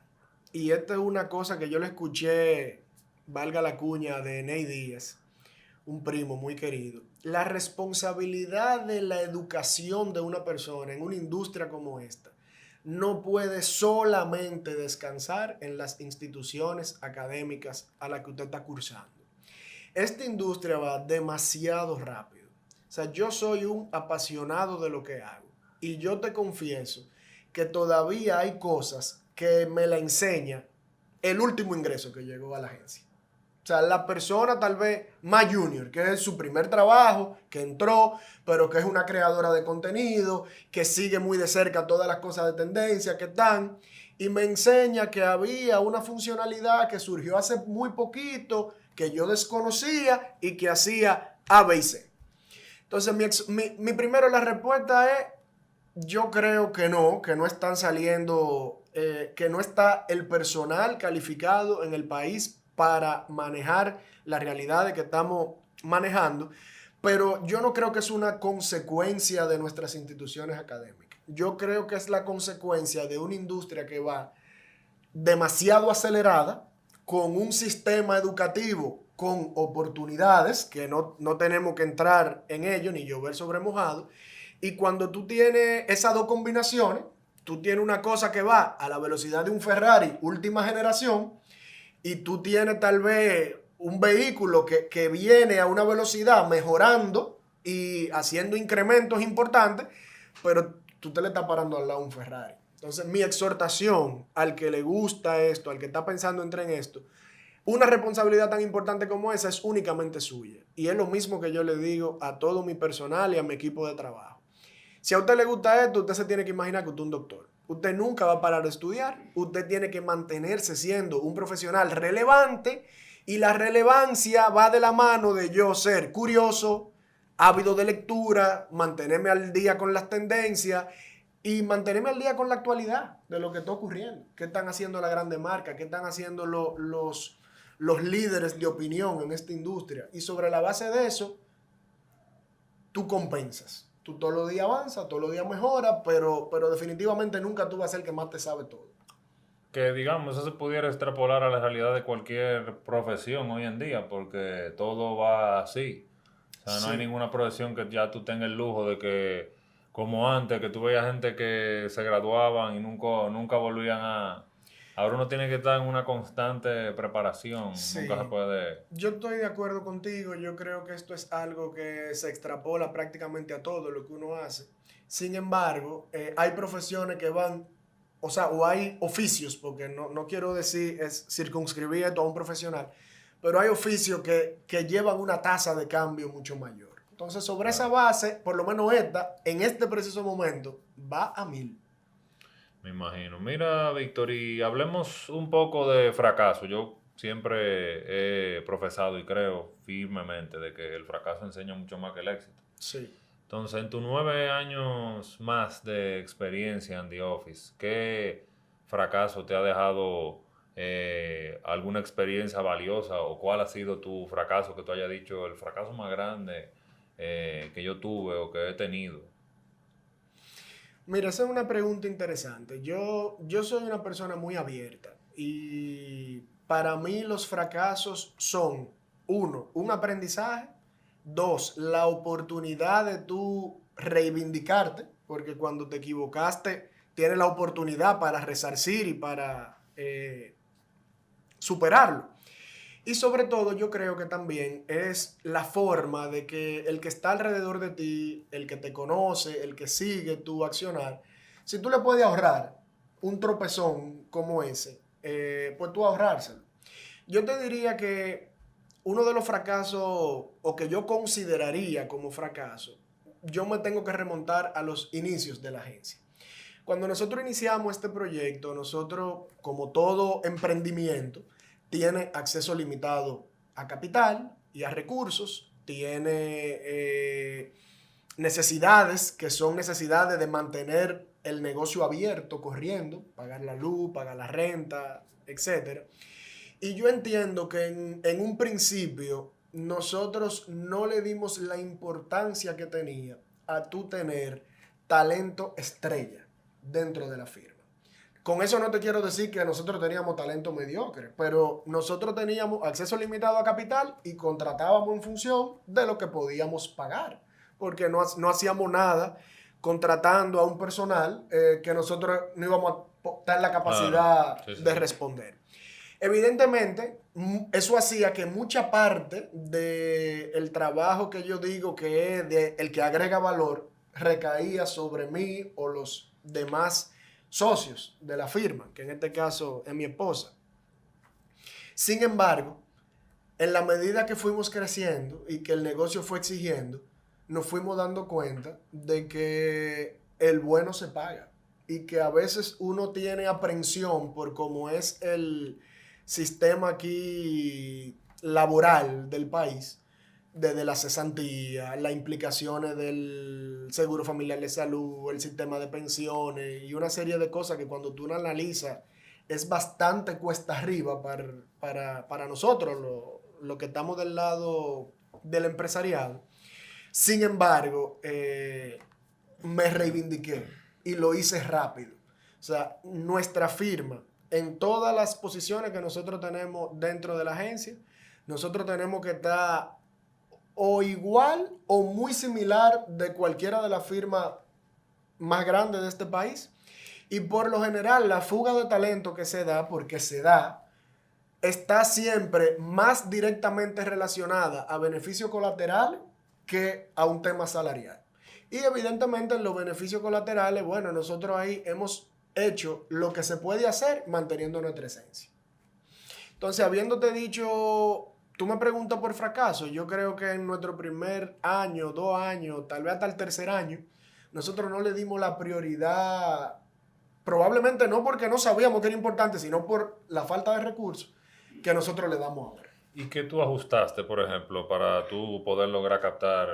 y esta es una cosa que yo le escuché, valga la cuña, de Ney Díaz, un primo muy querido. La responsabilidad de la educación de una persona en una industria como esta no puede solamente descansar en las instituciones académicas a las que usted está cursando. Esta industria va demasiado rápido. O sea, yo soy un apasionado de lo que hago y yo te confieso que todavía hay cosas que me la enseña el último ingreso que llegó a la agencia. O sea, la persona tal vez más junior, que es su primer trabajo, que entró, pero que es una creadora de contenido, que sigue muy de cerca todas las cosas de tendencia que están, y me enseña que había una funcionalidad que surgió hace muy poquito, que yo desconocía y que hacía A, B y C. Entonces, mi primero la respuesta es, yo creo que no están saliendo, que no está el personal calificado en el país para manejar la realidad de que estamos manejando, pero yo no creo que es una consecuencia de nuestras instituciones académicas. Yo creo que es la consecuencia de una industria que va demasiado acelerada, con un sistema educativo con oportunidades, que no tenemos que entrar en ello ni llover sobre mojado, y cuando tú tienes esas dos combinaciones, tú tienes una cosa que va a la velocidad de un Ferrari última generación, y tú tienes tal vez un vehículo que viene a una velocidad mejorando y haciendo incrementos importantes, pero tú te le estás parando al lado a un Ferrari. Entonces, mi exhortación al que le gusta esto, al que está pensando entrar en esto, una responsabilidad tan importante como esa es únicamente suya. Y es lo mismo que yo le digo a todo mi personal y a mi equipo de trabajo. Si a usted le gusta esto, usted se tiene que imaginar que usted es un doctor. Usted nunca va a parar de estudiar. Usted tiene que mantenerse siendo un profesional relevante, y la relevancia va de la mano de yo ser curioso, ávido de lectura, mantenerme al día con las tendencias y mantenerme al día con la actualidad de lo que está ocurriendo. ¿Qué están haciendo las grandes marcas? ¿Qué están haciendo los líderes de opinión en esta industria? Y sobre la base de eso, tú compensas. Tú todos los días avanzas, todos los días mejoras, pero definitivamente nunca tú vas a ser el que más te sabe todo. Que digamos, eso se pudiera extrapolar a la realidad de cualquier profesión hoy en día, porque todo va así. O sea, no hay Sí. ninguna profesión que ya tú tengas el lujo de que, como antes, que tú veías gente que se graduaban y nunca volvían a... Ahora uno tiene que estar en una constante preparación, nunca se Sí, puede... yo estoy de acuerdo contigo. Yo creo que esto es algo que se extrapola prácticamente a todo lo que uno hace. Sin embargo, hay profesiones que van, o sea, o hay oficios, porque no quiero decir, es circunscribir esto a un profesional, pero hay oficios que llevan una tasa de cambio mucho mayor. Entonces, sobre esa base, por lo menos esta, en este preciso momento, va a 1000. Me imagino. Mira, Víctor, y hablemos un poco de fracaso. Yo siempre he profesado y creo firmemente de que el fracaso enseña mucho más que el éxito. Sí. Entonces, en tus 9 años más de experiencia en The Office, ¿qué fracaso te ha dejado alguna experiencia valiosa o cuál ha sido tu fracaso que tú hayas dicho, el fracaso más grande que yo tuve o que he tenido? Mira, esa es una pregunta interesante. Yo soy una persona muy abierta y para mí los fracasos son, uno, un aprendizaje, dos, la oportunidad de tú reivindicarte, porque cuando te equivocaste tienes la oportunidad para resarcir y para superarlo. Y sobre todo yo creo que también es la forma de que el que está alrededor de ti, el que te conoce, el que sigue tu accionar, si tú le puedes ahorrar un tropezón como ese, pues tú ahorrárselo. Yo te diría que uno de los fracasos, o que yo consideraría como fracaso, yo me tengo que remontar a los inicios de la agencia. Cuando nosotros iniciamos este proyecto, nosotros, como todo emprendimiento, tiene acceso limitado a capital y a recursos, tiene necesidades que son necesidades de mantener el negocio abierto, corriendo, pagar la luz, pagar la renta, etc. Y yo entiendo que en un principio nosotros no le dimos la importancia que tenía a tú tener talento estrella dentro de la firma. Con eso no te quiero decir que nosotros teníamos talento mediocre, pero nosotros teníamos acceso limitado a capital y contratábamos en función de lo que podíamos pagar, porque no hacíamos nada contratando a un personal que nosotros no íbamos a tener la capacidad de responder. Evidentemente, eso hacía que mucha parte del trabajo que yo digo que es el que agrega valor recaía sobre mí o los demás socios de la firma, que en este caso es mi esposa. Sin embargo, en la medida que fuimos creciendo y que el negocio fue exigiendo, nos fuimos dando cuenta de que el bueno se paga y que a veces uno tiene aprensión por cómo es el sistema aquí laboral del país, desde la cesantía, las implicaciones del seguro familiar de salud, el sistema de pensiones y una serie de cosas que cuando tú lo analizas es bastante cuesta arriba para nosotros, lo que estamos del lado del empresariado. Sin embargo, me reivindiqué y lo hice rápido. O sea, nuestra firma, en todas las posiciones que nosotros tenemos dentro de la agencia, nosotros tenemos que estar o igual o muy similar de cualquiera de las firmas más grandes de este país. Y por lo general, la fuga de talento que se da, porque se da, está siempre más directamente relacionada a beneficios colaterales que a un tema salarial. Y evidentemente en los beneficios colaterales, bueno, nosotros ahí hemos hecho lo que se puede hacer manteniendo nuestra esencia. Entonces, habiéndote dicho, tú me preguntas por fracaso, yo creo que en nuestro primer año, 2 años, tal vez hasta el tercer año, nosotros no le dimos la prioridad, probablemente no porque no sabíamos que era importante, sino por la falta de recursos que nosotros le damos ahora. ¿Y qué tú ajustaste, por ejemplo, para tú poder lograr captar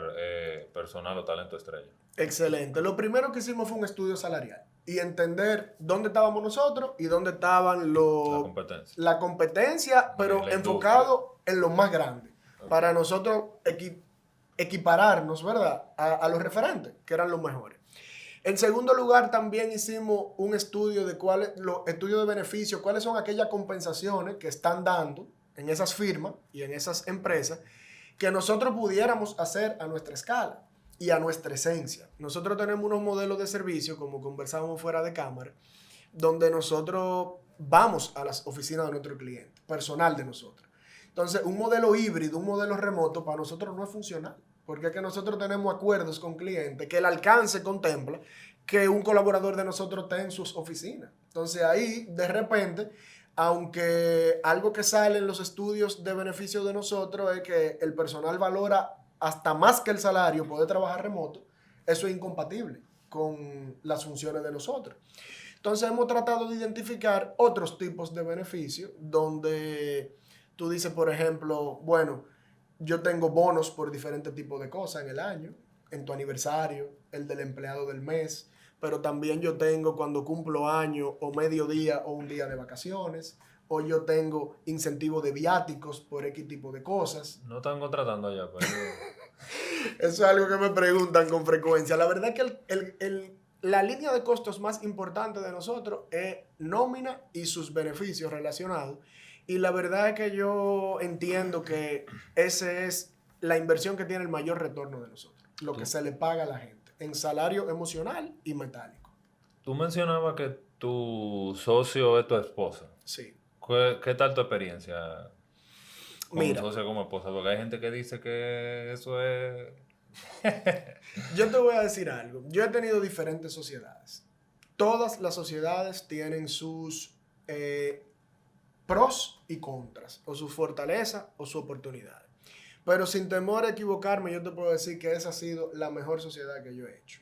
personal o talento estrella? Excelente. Lo primero que hicimos fue un estudio salarial y entender dónde estábamos nosotros y dónde estaban la competencia, pero enfocado en lo más grande. Okay. Para nosotros equipararnos, ¿verdad? A los referentes, que eran los mejores. En segundo lugar, también hicimos un estudio de estudios de beneficios, cuáles son aquellas compensaciones que están dando en esas firmas y en esas empresas que nosotros pudiéramos hacer a nuestra escala y a nuestra esencia. Nosotros tenemos unos modelos de servicio, como conversábamos fuera de cámara, donde nosotros vamos a las oficinas de nuestro cliente, personal de nosotros. Entonces, un modelo híbrido, un modelo remoto, para nosotros no es funcional, porque es que nosotros tenemos acuerdos con clientes que el alcance contempla que un colaborador de nosotros esté en sus oficinas. Entonces, ahí, de repente, aunque algo que sale en los estudios de beneficio de nosotros es que el personal valora hasta más que el salario, poder trabajar remoto, eso es incompatible con las funciones de nosotros. Entonces hemos tratado de identificar otros tipos de beneficios donde tú dices, por ejemplo, bueno, yo tengo bonos por diferentes tipos de cosas en el año, en tu aniversario, el del empleado del mes, pero también yo tengo cuando cumplo año o medio día o un día de vacaciones, o yo tengo incentivo de viáticos por X tipo de cosas. No están contratando allá, pero... Eso es algo que me preguntan con frecuencia. La verdad es que la línea de costos más importante de nosotros es nómina y sus beneficios relacionados. Y la verdad es que yo entiendo que esa es la inversión que tiene el mayor retorno de nosotros, lo que se le paga a la gente, en salario emocional y metálico. Tú mencionabas que tu socio es tu esposa. Sí. ¿Qué tal tu experiencia con un Mira, socio como esposa? Porque hay gente que dice que eso es... yo te voy a decir algo. Yo he tenido diferentes sociedades. Todas las sociedades tienen sus pros y contras, o sus fortalezas o sus oportunidades. Pero sin temor a equivocarme, yo te puedo decir que esa ha sido la mejor sociedad que yo he hecho.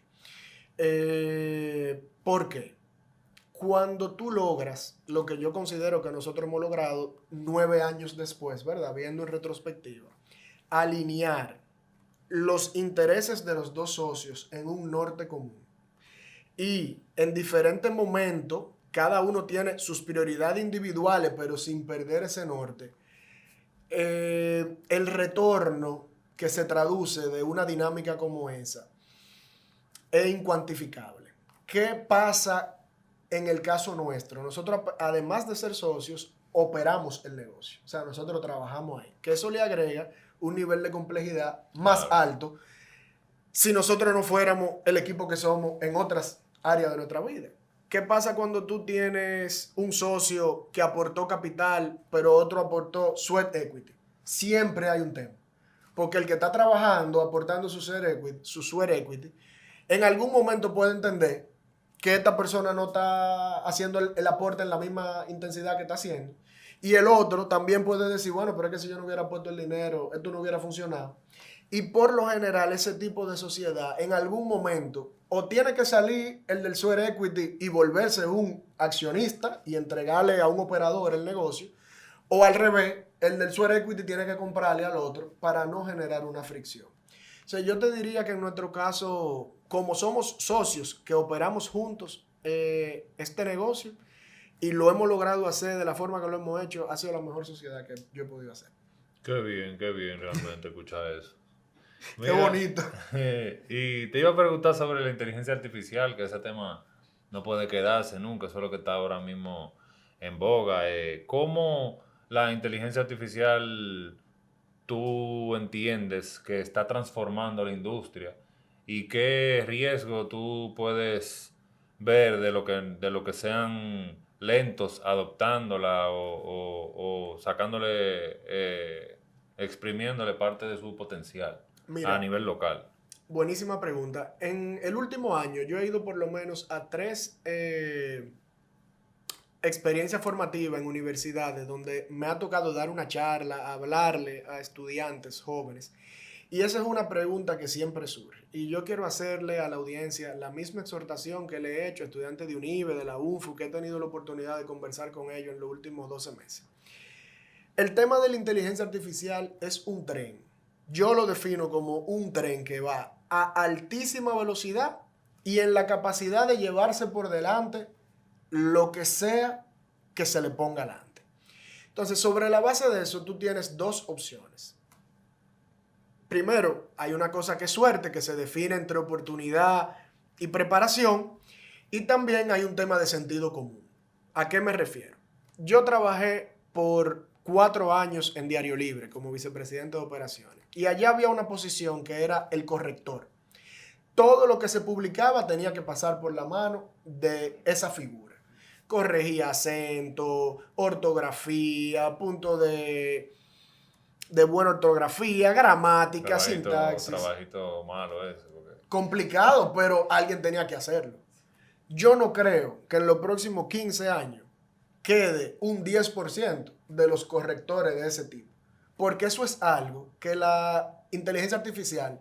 ¿Por qué? Cuando tú logras lo que yo considero que nosotros hemos logrado 9 años después, ¿verdad? Viendo en retrospectiva, alinear los intereses de los dos socios en un norte común. Y en diferentes momentos, cada uno tiene sus prioridades individuales, pero sin perder ese norte. El retorno que se traduce de una dinámica como esa es incuantificable. ¿Qué pasa en el caso nuestro? Nosotros, además de ser socios, operamos el negocio. O sea, nosotros trabajamos ahí. Que eso le agrega un nivel de complejidad más alto si nosotros no fuéramos el equipo que somos en otras áreas de nuestra vida. ¿Qué pasa cuando tú tienes un socio que aportó capital, pero otro aportó sweat equity? Siempre hay un tema. Porque el que está trabajando, aportando su sweat equity, en algún momento puede entender que esta persona no está haciendo el aporte en la misma intensidad que está haciendo. Y el otro también puede decir, bueno, pero es que si yo no hubiera puesto el dinero, esto no hubiera funcionado. Y por lo general, ese tipo de sociedad, en algún momento, o tiene que salir el del sweat equity y volverse un accionista y entregarle a un operador el negocio, o al revés, el del sweat equity tiene que comprarle al otro para no generar una fricción. O sea, yo te diría que en nuestro caso, como somos socios que operamos juntos este negocio y lo hemos logrado hacer de la forma que lo hemos hecho, ha sido la mejor sociedad que yo he podido hacer. Qué bien realmente escuchar eso. Mira, qué bonito. Y te iba a preguntar sobre la inteligencia artificial, que ese tema no puede quedarse nunca, eso es lo que está ahora mismo en boga. ¿Cómo la inteligencia artificial tú entiendes que está transformando la industria y qué riesgo tú puedes ver de lo que sean lentos adoptándola o sacándole, exprimiéndole parte de su potencial? Mira, A nivel local. buenísima pregunta. En el último año yo he ido por lo menos a 3 experiencias formativas en universidades donde me ha tocado dar una charla, hablarle a estudiantes jóvenes. Y esa es una pregunta que siempre surge. Y yo quiero hacerle a la audiencia la misma exhortación que le he hecho a estudiantes de UNIBE, de la UNFU, que he tenido la oportunidad de conversar con ellos en los últimos 12 meses. El tema de la inteligencia artificial es un tren. Yo lo defino como un tren que va a altísima velocidad y en la capacidad de llevarse por delante lo que sea que se le ponga delante. Entonces, sobre la base de eso, tú tienes 2 opciones. Primero, hay una cosa que es suerte, que se define entre oportunidad y preparación. Y también hay un tema de sentido común. ¿A qué me refiero? Yo trabajé por 4 años en Diario Libre como vicepresidente de operaciones. Y allá había una posición que era el corrector. Todo lo que se publicaba tenía que pasar por la mano de esa figura. Corregía acento, ortografía, punto de buena ortografía, gramática, sintaxis. Trabajito malo ese. Porque... Complicado, pero alguien tenía que hacerlo. Yo no creo que en los próximos 15 años quede un 10% de los correctores de ese tipo. porque eso es algo que la inteligencia artificial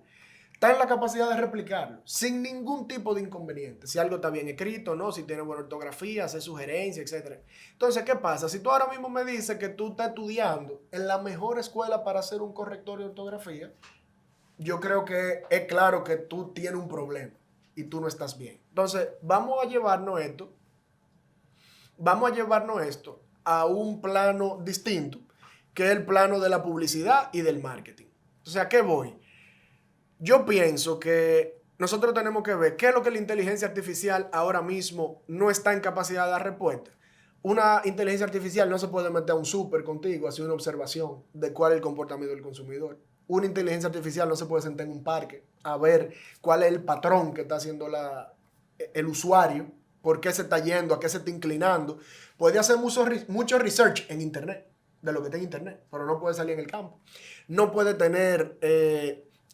está en la capacidad de replicarlo sin ningún tipo de inconveniente. Si algo está bien escrito, ¿no? Si tiene buena ortografía, hace sugerencias, etc. Entonces, ¿qué pasa? Si tú ahora mismo me dices que tú estás estudiando en la mejor escuela para hacer un corrector de ortografía, yo creo que es claro que tú tienes un problema y tú no estás bien. Entonces, vamos a llevarnos esto a un plano distinto, que es el plano de la publicidad y del marketing. O sea, ¿a qué voy? Yo pienso que nosotros tenemos que ver qué es lo que la inteligencia artificial ahora mismo no está en capacidad de dar respuesta. Una inteligencia artificial no se puede meter a un súper contigo, hacer una observación de cuál es el comportamiento del consumidor. Una inteligencia artificial no se puede sentar en un parque a ver cuál es el patrón que está haciendo el usuario, por qué se está yendo, a qué se está inclinando. Puede hacer mucho research en Internet, de lo que está en Internet, pero no puede salir en el campo. No puede tener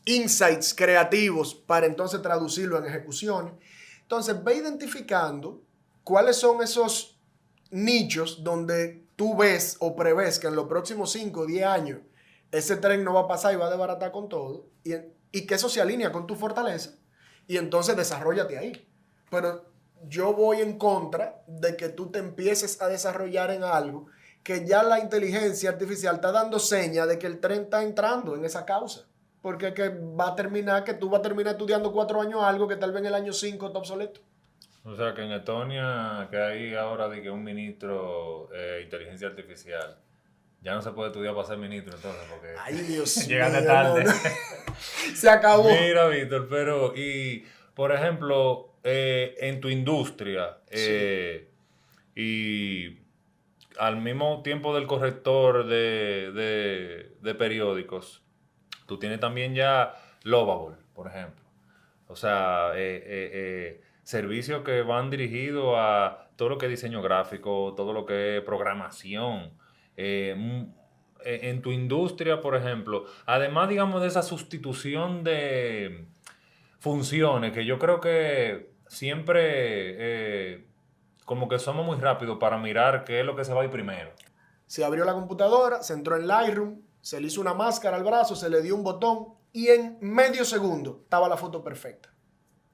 insights creativos para entonces traducirlo en ejecuciones. Entonces, ve identificando cuáles son esos nichos donde tú ves o prevés que en los próximos 5 o 10 años ese tren no va a pasar y va a desbaratar con todo, y que eso se alinea con tu fortaleza, y entonces desarrollate ahí. Pero yo voy en contra de que tú te empieces a desarrollar en algo que ya la inteligencia artificial está dando señas de que el tren está entrando en esa causa. Porque es que tú vas a terminar estudiando 4 años algo que tal vez en el año 5 está obsoleto. O sea, que en Estonia, que hay ahora de que un ministro de inteligencia artificial, ya no se puede estudiar para ser ministro entonces, porque Ay, Dios mío. llegaste tarde. No. Se acabó. Mira, Víctor, pero, y, por ejemplo, en tu industria, Sí. y al mismo tiempo del corrector de periódicos, tú tienes también ya Lovable, por ejemplo. O sea, servicios que van dirigidos a todo lo que es diseño gráfico, todo lo que es programación. En tu industria, por ejemplo, además, digamos, de esa sustitución de funciones, que yo creo que siempre como que somos muy rápidos para mirar qué es lo que se va a ir primero. Se abrió la computadora, se entró en Lightroom, se le hizo una máscara al brazo, se le dio un botón y en medio segundo estaba la foto perfecta.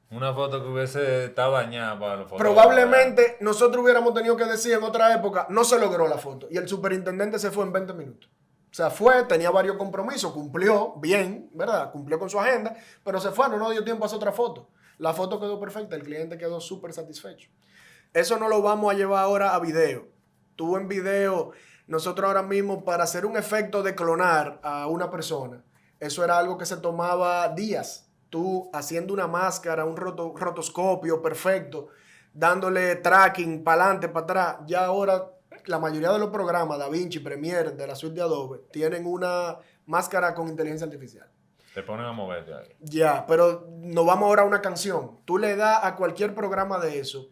Una foto que hubiese estado dañada para los fotógrafos. Probablemente nosotros hubiéramos tenido que decir en otra época, no se logró la foto. Y el superintendente se fue en 20 minutos. O sea, fue, tenía varios compromisos, cumplió bien, ¿verdad? Cumplió con su agenda, pero se fue, no dio tiempo a hacer otra foto. La foto quedó perfecta, el cliente quedó súper satisfecho. Eso no lo vamos a llevar ahora a video. Tú en video, nosotros ahora mismo para hacer un efecto de clonar a una persona, eso era algo que se tomaba días. Tú haciendo una máscara, un rotoscopio perfecto, dándole tracking para adelante, para atrás. Ya ahora la mayoría de los programas, DaVinci, Premiere, de la suite de Adobe, tienen una máscara con inteligencia artificial. Te ponen a moverte ahí. Ya, pero nos vamos ahora a una canción. Tú le das a cualquier programa de eso.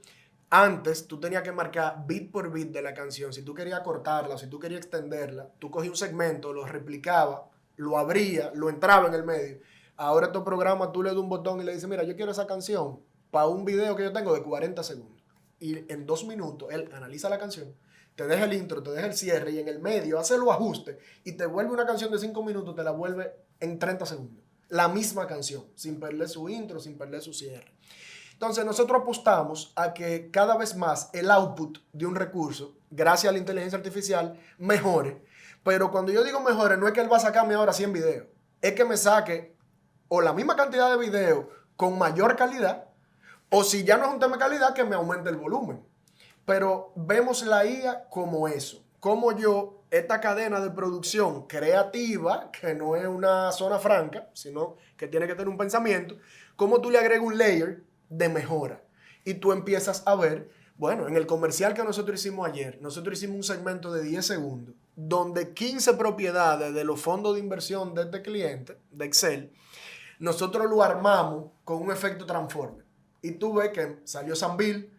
Antes tú tenías que marcar bit por bit de la canción. Si tú querías cortarla o si tú querías extenderla, tú cogías un segmento, lo replicaba, lo abría, lo entraba en el medio. Ahora estos programas tú le das un botón y le dices, mira, yo quiero esa canción para un video que yo tengo de 40 segundos. Y en 2 minutos él analiza la canción, te deja el intro, te deja el cierre y en el medio hace los ajustes y te vuelve una canción de 5 minutos, te la vuelve en 30 segundos. La misma canción, sin perder su intro, sin perder su cierre. Entonces nosotros apostamos a que cada vez más el output de un recurso, gracias a la inteligencia artificial, mejore. Pero cuando yo digo mejore, no es que él va a sacarme ahora 100 videos. Es que me saque o la misma cantidad de videos con mayor calidad, o si ya no es un tema de calidad, que me aumente el volumen. Pero vemos la IA como eso. Como yo, esta cadena de producción creativa, que no es una zona franca, sino que tiene que tener un pensamiento, cómo tú le agregas un layer de mejora. Y tú empiezas a ver, bueno, en el comercial que nosotros hicimos ayer, nosotros hicimos un segmento de 10 segundos, donde 15 propiedades de los fondos de inversión de este cliente, de Excel, nosotros lo armamos con un efecto transformer. Y tú ves que salió Sambil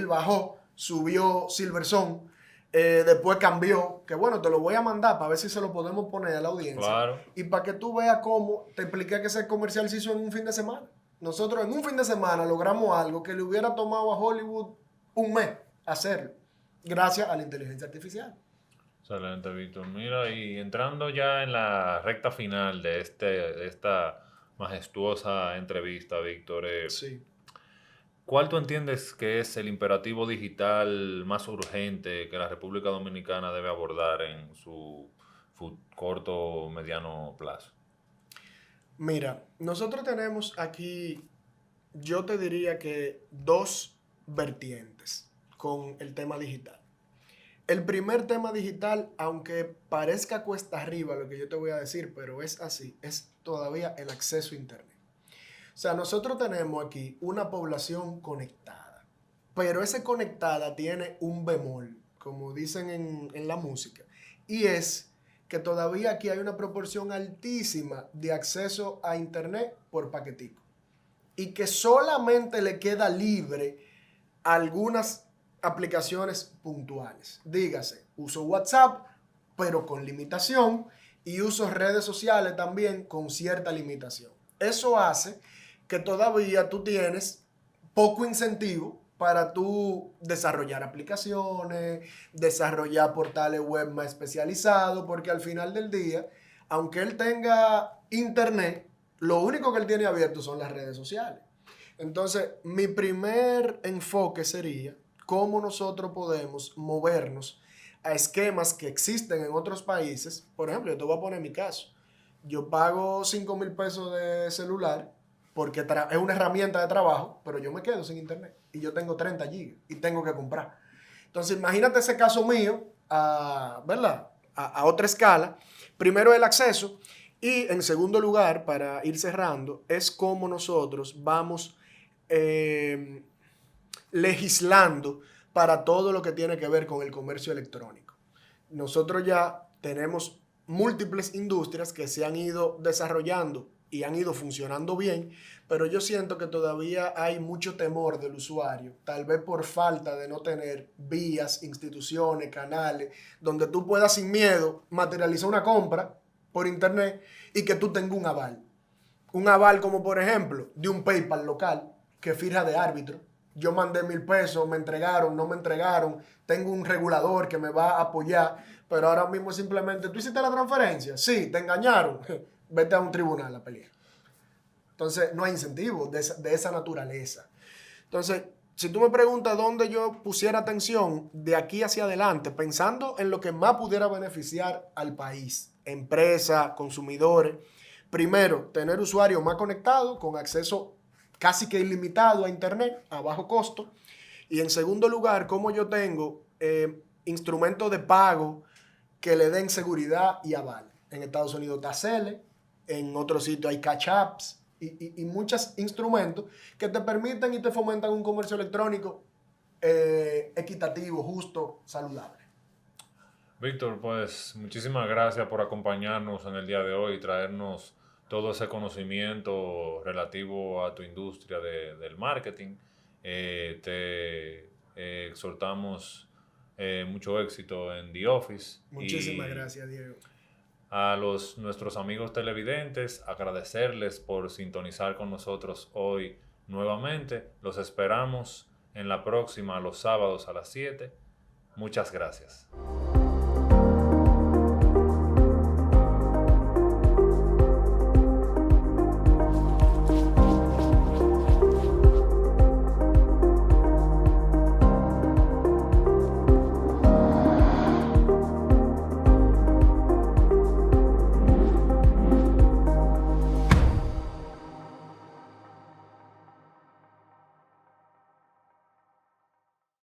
bajó, subió Silverson, después cambió, que bueno, te lo voy a mandar para ver si se lo podemos poner a la audiencia. Claro. Y para que tú veas cómo te expliqué que ese comercial se hizo en un fin de semana. Nosotros en un fin de semana logramos algo que le hubiera tomado a Hollywood un mes hacerlo, gracias a la inteligencia artificial. Excelente, Víctor. Mira, y entrando ya en la recta final de esta majestuosa entrevista, Víctor, Sí. ¿cuál tú entiendes que es el imperativo digital más urgente que la República Dominicana debe abordar en su corto o mediano plazo? Mira, nosotros tenemos aquí, yo te diría que dos vertientes con el tema digital. El primer tema digital, aunque parezca cuesta arriba lo que yo te voy a decir, pero es así, es todavía el acceso a Internet. O sea, nosotros tenemos aquí una población conectada, pero esa conectada tiene un bemol, como dicen en la música, y es que todavía aquí hay una proporción altísima de acceso a Internet por paquetico y que solamente le queda libre algunas aplicaciones puntuales. Dígase, uso WhatsApp, pero con limitación, y uso redes sociales también con cierta limitación. Eso hace que todavía tú tienes poco incentivo para tú desarrollar aplicaciones, desarrollar portales web más especializados, porque al final del día, aunque él tenga internet, lo único que él tiene abierto son las redes sociales. Entonces, mi primer enfoque sería cómo nosotros podemos movernos a esquemas que existen en otros países. Por ejemplo, yo te voy a poner mi caso. Yo pago 5,000 pesos de celular porque es una herramienta de trabajo, pero yo me quedo sin internet y yo tengo 30 gigas y tengo que comprar. Entonces, imagínate ese caso mío, ¿verdad? A otra escala. Primero el acceso y en segundo lugar, para ir cerrando, es cómo nosotros vamos eh, legislando para todo lo que tiene que ver con el comercio electrónico. Nosotros ya tenemos múltiples industrias que se han ido desarrollando y han ido funcionando bien, pero yo siento que todavía hay mucho temor del usuario, tal vez por falta de no tener vías, instituciones, canales, donde tú puedas sin miedo materializar una compra por internet y que tú tengas un aval. Un aval como por ejemplo de un PayPal local que fija de árbitro. Yo mandé 1,000 pesos, me entregaron, no me entregaron, tengo un regulador que me va a apoyar, pero ahora mismo simplemente, ¿tú hiciste la transferencia? Sí, te engañaron. Vete a un tribunal a pelear. Entonces, no hay incentivos de esa naturaleza. Entonces, si tú me preguntas dónde yo pusiera atención de aquí hacia adelante, pensando en lo que más pudiera beneficiar al país, empresas, consumidores, primero, tener usuarios más conectados, con acceso casi que ilimitado a Internet, a bajo costo. Y en segundo lugar, cómo yo tengo instrumentos de pago que le den seguridad y aval. En Estados Unidos está Zelle, en otros sitios hay Cash Apps y muchos instrumentos que te permiten y te fomentan un comercio electrónico equitativo, justo, saludable. Víctor, pues muchísimas gracias por acompañarnos en el día de hoy y traernos todo ese conocimiento relativo a tu industria del marketing. Te exhortamos mucho éxito en The Office. Muchísimas Y gracias, Diego. a nuestros amigos televidentes, agradecerles por sintonizar con nosotros hoy nuevamente. Los esperamos en la próxima, los sábados a las 7. Muchas gracias.